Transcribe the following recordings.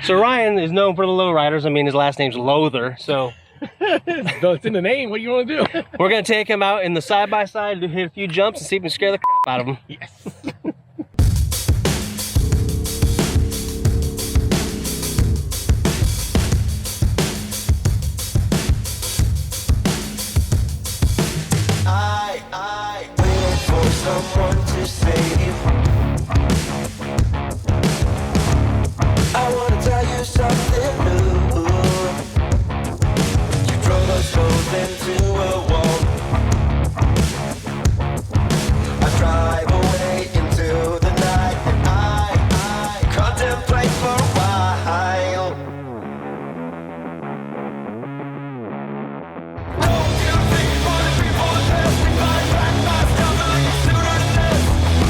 So Ryan is known for the lowriders. I mean, his last name's Lowther, so It's in the name. What do you want to do? we're gonna take him out in the side-by-side, hit a few jumps, and see if we can scare the crap out of him. Yes. I waited for someone to save. I want to tell you something new. You drove us both into a wall. I drive away into the night, and I contemplate for a while. Don't you think you want to be more than best? If I back my stuff, I get sooner than this.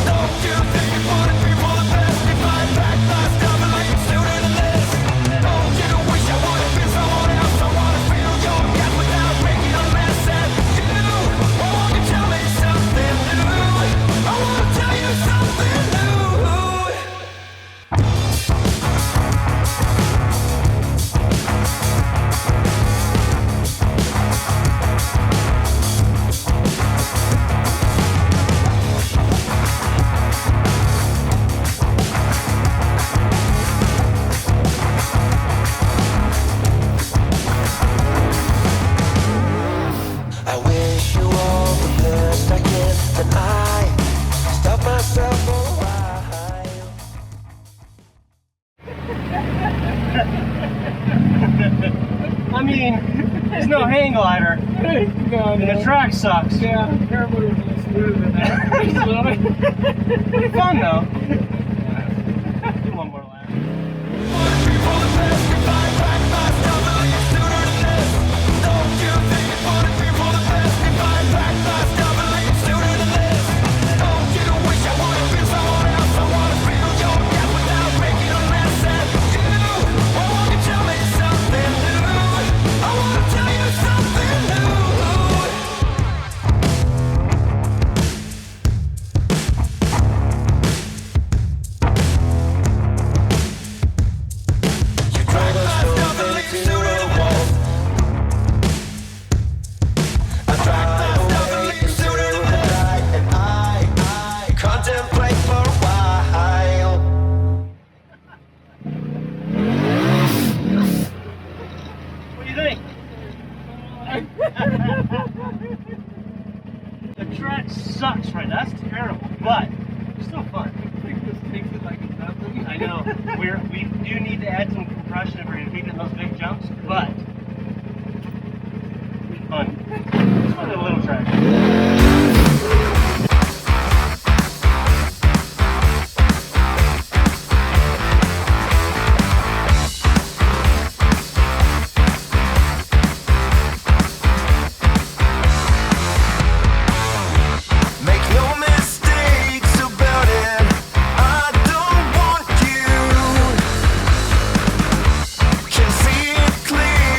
Don't you think you want to be more than best? If I back my stuff, I get sooner than this. Don't you wish I would have been someone else? I want to feel your gas without making a mess. And you want to tell me something new. I want to tell you something new. I wish you all the best I can, and I stop myself for a while. I mean, there's no hang glider, and the track sucks. Yeah, paramotor was a little smoother than that. Just a little bit. Pretty fun though. Do one more lap. Contemplate for a while. What do you think? The track sucks right now. That's terrible, but it's still fun. I think this takes it like it's nothing. I know. We do need to add some compression if we're going to keep in those big jumps, but it's fun. It's fun in a little track. Make no mistakes about it. I don't want you. Can see it clear.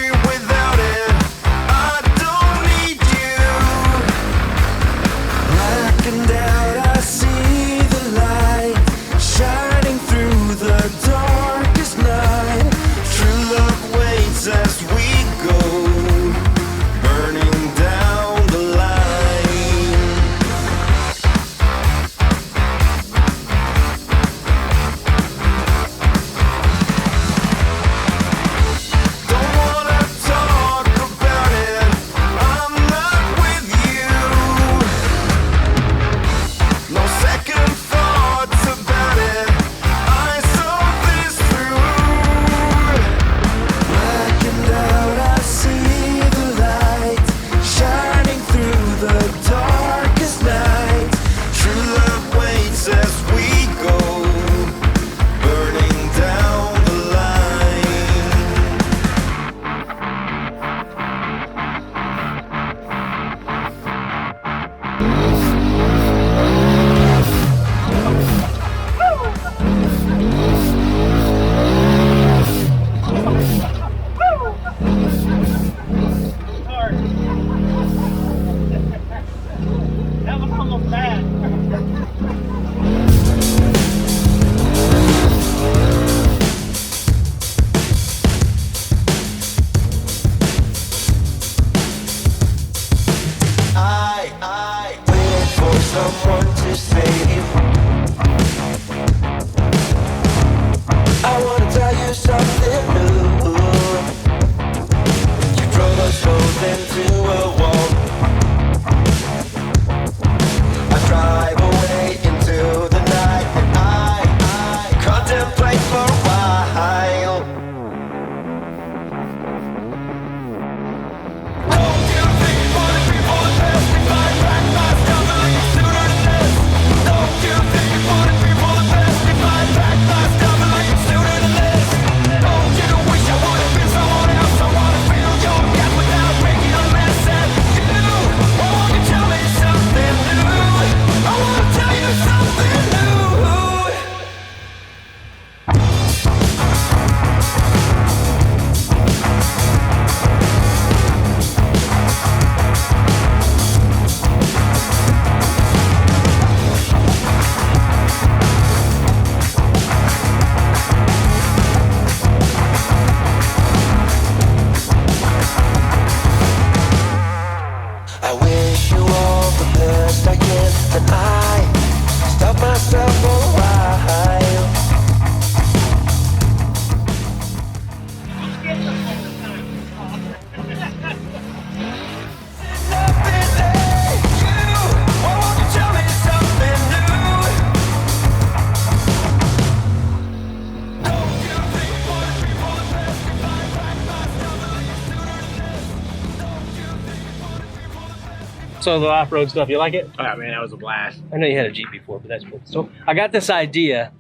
some of the off-road stuff. You like it? Oh man, that was a blast. I know you had a Jeep before, but that's cool. So I got this idea.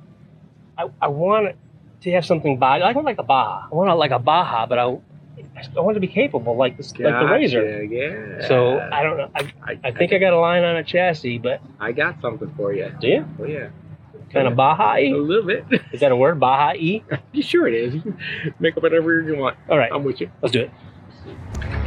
I want to have something I want like a Baja. I want like a Baja, but I want to be capable like this, like the Razor. Yeah. So I don't know. I think I got a line on a chassis, but I got something for you. do you? Oh yeah. Kind of Baja-y? A little bit. Is that a word? Baja-y? You sure it is? You can make up whatever you want. All right. I'm with you. Let's do it.